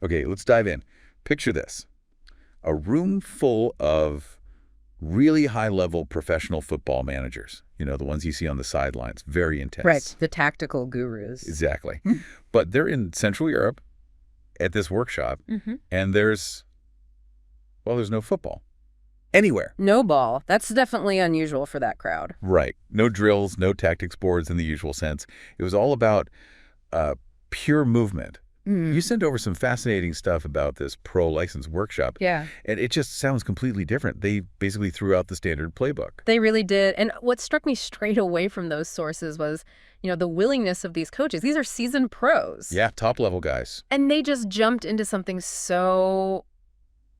Okay, let's dive in. Picture this. A room full of really high-level professional football managers. You know, the ones you see on the sidelines. Very Right, intense. the tactical gurus. Exactly. But they're in Central Europe at this workshop, and there's no football. Anywhere. No ball. That's definitely unusual for that crowd. Right. No drills, no tactics boards in the usual sense. It was all about pure movement. You sent over some fascinating stuff about this pro-license workshop. Yeah. And it just sounds completely different. They basically threw out the standard playbook. They really did. And what struck me straight away from those sources was, the willingness of these coaches. These are seasoned pros. Yeah, top-level guys. And they just jumped into something so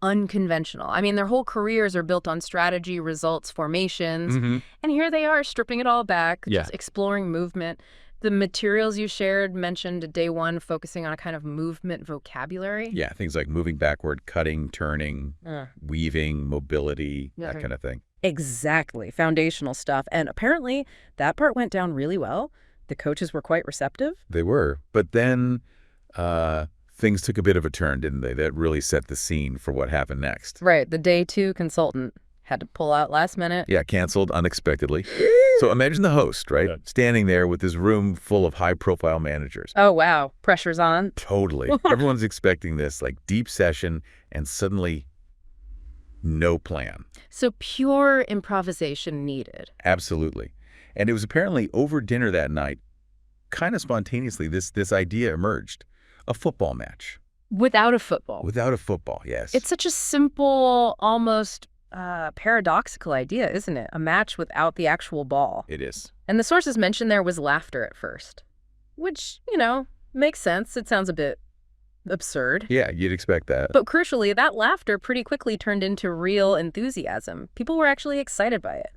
unconventional. I mean, their whole careers are built on strategy, results, formations. And here they are stripping it all back, just exploring movement. The materials you shared mentioned day one focusing on a kind of movement vocabulary. Yeah, things like moving backward, cutting, turning, weaving, mobility, that kind of thing. Exactly. Foundational stuff. And apparently that part went down really well. The coaches were quite receptive. They were. But then things took a bit of a turn, didn't they? That really set the scene for what happened next. Right. The day two consultant had to pull out last minute. Yeah, canceled unexpectedly. So imagine the host, right? Standing there with this room full of high-profile managers. Oh, wow. Pressure's on. Totally. Everyone's expecting this, like, deep session, and suddenly no plan. So pure improvisation needed. Absolutely. And it was apparently over dinner that night, kind of spontaneously, this idea emerged. A football match. Without a football. Without a football, yes. It's such a simple, almost paradoxical idea, isn't it? A match without the actual ball. It is. And the sources mentioned there was laughter at first, which, makes sense. It sounds a bit absurd. Yeah, you'd expect that. But crucially, that laughter pretty quickly turned into real enthusiasm. People were actually excited by it.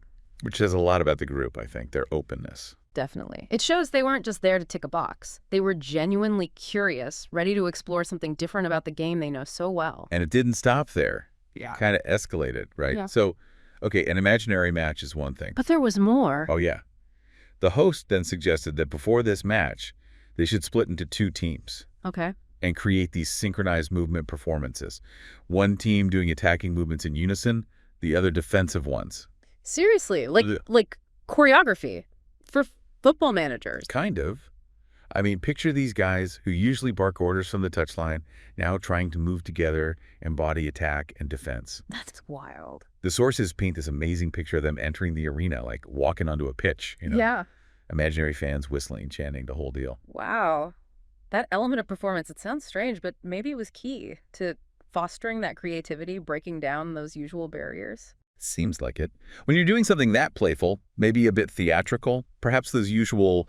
Which says a lot about the group, I think, their openness. Definitely. It shows they weren't just there to tick a box. They were genuinely curious, ready to explore something different about the game they know so well. And it didn't stop there. Yeah. Kind of escalated, right? Yeah. So, okay, an imaginary match is one thing. But there was more. Oh, yeah. The host then suggested that before this match, they should split into two teams. Okay. And create these synchronized movement performances. One team doing attacking movements in unison, the other defensive ones. Seriously, like choreography for football managers. Kind of. I mean, picture these guys who usually bark orders from the touchline, now trying to move together, embody attack and defense. That's wild. The sources paint this amazing picture of them entering the arena, like walking onto a pitch, Yeah. Imaginary fans whistling, chanting, the whole deal. Wow. That element of performance, it sounds strange, but maybe it was key to fostering that creativity, breaking down those usual barriers. Seems like it. When you're doing something that playful, maybe a bit theatrical, perhaps those usual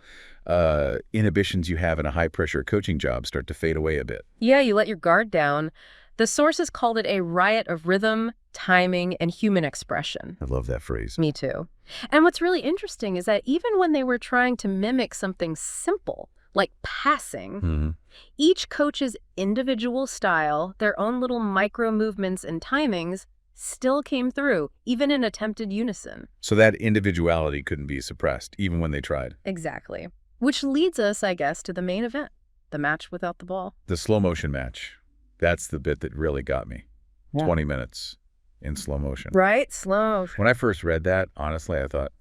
inhibitions you have in a high-pressure coaching job start to fade away a bit. Yeah, you let your guard down. The sources called it a riot of rhythm, timing, and human expression. I love that phrase. Me too. And what's really interesting is that even when they were trying to mimic something simple, like passing, each coach's individual style, their own little micro movements and timings, still came through, even in attempted unison. So that individuality couldn't be suppressed, even when they tried. Exactly. Which leads us, I guess, to the main event, the match without the ball. The slow motion match. That's the bit that really got me. Yeah. 20 minutes in slow motion. Right? Slow. When I first read that, honestly, I thought,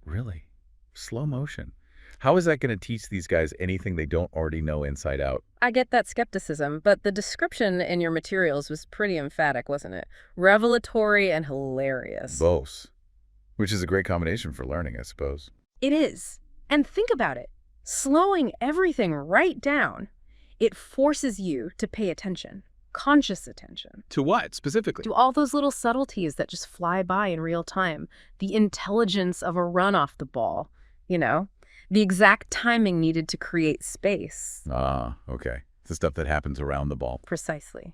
really? Slow motion? How is that going to teach these guys anything they don't already know inside out? I get that skepticism, but the description in your materials was pretty emphatic, wasn't it? Revelatory and hilarious. Both. Which is a great combination for learning, I suppose. It is. And think about it. Slowing everything right down, it forces you to pay attention, conscious attention. To what, specifically? To all those little subtleties that just fly by in real time. The intelligence of a run off the ball, the exact timing needed to create space. Ah, okay. It's the stuff that happens around the ball. Precisely.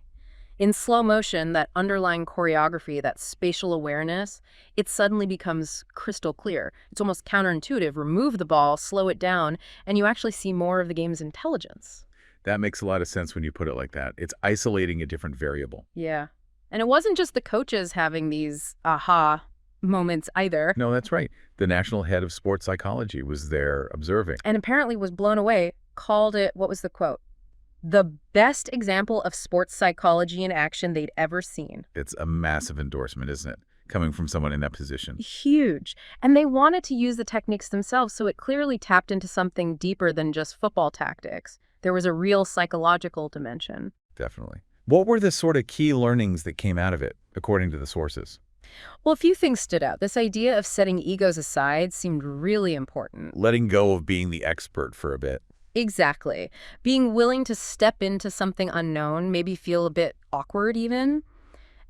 In slow motion, that underlying choreography, that spatial awareness, it suddenly becomes crystal clear. It's almost counterintuitive. Remove the ball, slow it down, and you actually see more of the game's intelligence. That makes a lot of sense when you put it like that. It's isolating a different variable. Yeah. And it wasn't just the coaches having these aha moments either. No, that's right. The national head of sports psychology was there observing. And apparently was blown away, called it, what was the quote? The best example of sports psychology in action they'd ever seen. It's a massive endorsement, isn't it? Coming from someone in that position. Huge. And they wanted to use the techniques themselves, so it clearly tapped into something deeper than just football tactics. There was a real psychological dimension. Definitely. What were the sort of key learnings that came out of it, according to the sources? Well, a few things stood out. This idea of setting egos aside seemed really important. Letting go of being the expert for a bit. Exactly. Being willing to step into something unknown, maybe feel a bit awkward even.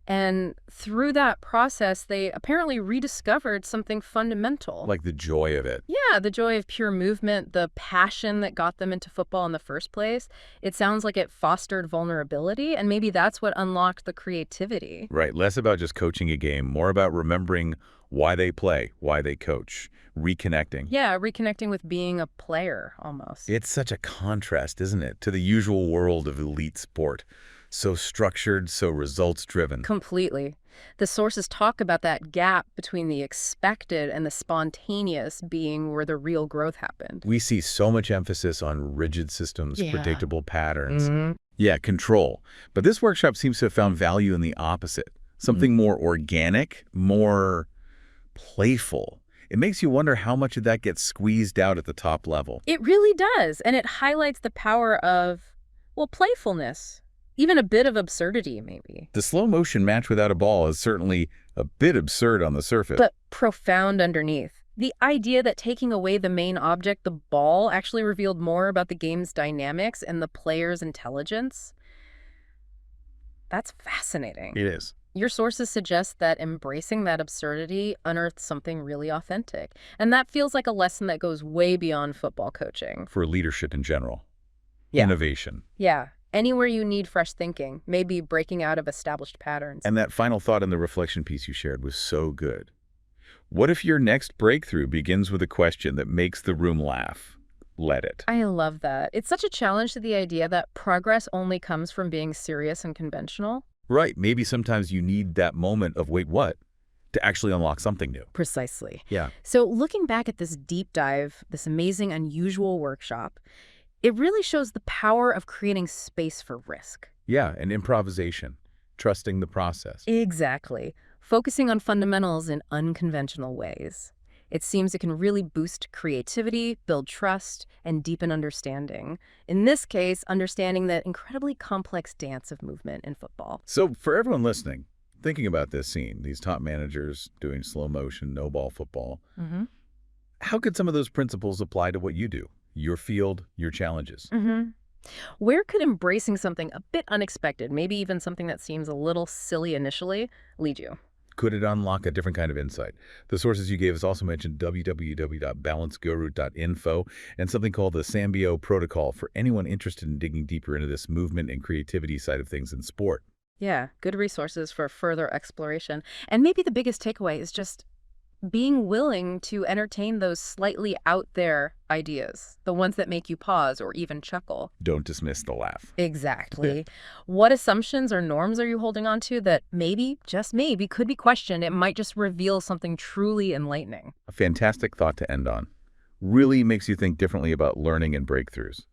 And through that process, they apparently rediscovered something fundamental. Like the joy of it. Yeah, the joy of pure movement, the passion that got them into football in the first place. It sounds like it fostered vulnerability, and maybe that's what unlocked the creativity. Right. Less about just coaching a game, more about remembering why they play, why they coach, reconnecting. Yeah, reconnecting with being a player, almost. It's such a contrast, isn't it, to the usual world of elite sport. So structured, so results-driven. Completely. The sources talk about that gap between the expected and the spontaneous being where the real growth happened. We see so much emphasis on rigid systems, Yeah. predictable patterns. Yeah, control. But this workshop seems to have found value in the opposite. Something more organic, more playful. It makes you wonder how much of that gets squeezed out at the top level. It really does, and it highlights the power of, well, playfulness. Even a bit of absurdity, maybe. The slow-motion match without a ball is certainly a bit absurd on the surface. But profound underneath. The idea that taking away the main object, the ball, actually revealed more about the game's dynamics and the player's intelligence. That's fascinating. It is. Your sources suggest that embracing that absurdity unearths something really authentic. And that feels like a lesson that goes way beyond football coaching. For leadership in general. Yeah. Innovation. Yeah. Anywhere you need fresh thinking, maybe breaking out of established patterns. And that final thought in the reflection piece you shared was so good. What if your next breakthrough begins with a question that makes the room laugh? Let it. I love that. It's such a challenge to the idea that progress only comes from being serious and conventional. Right. Maybe sometimes you need that moment of, wait, what? To actually unlock something new. Precisely. Yeah. So looking back at this deep dive, this amazing, unusual workshop, it really shows the power of creating space for risk. Yeah, and improvisation. Trusting the process. Exactly. Focusing on fundamentals in unconventional ways. It seems it can really boost creativity, build trust, and deepen understanding. In this case, understanding that incredibly complex dance of movement in football. So for everyone listening, thinking about this scene, these top managers doing slow motion, no ball football, how could some of those principles apply to what you do? Your field, your challenges? Where could embracing something a bit unexpected, maybe even something that seems a little silly initially, lead you? Could it unlock a different kind of insight? The sources you gave us also mentioned www.balanceguru.info and something called the Sambio Protocol for anyone interested in digging deeper into this movement and creativity side of things in sport. Yeah, good resources for further exploration. And maybe the biggest takeaway is just being willing to entertain those slightly out there ideas, the ones that make you pause or even chuckle. Don't dismiss the laugh. Exactly. What assumptions or norms are you holding on to that maybe, just maybe, could be questioned? It might just reveal something truly enlightening. A fantastic thought to end on. Really makes you think differently about learning and breakthroughs.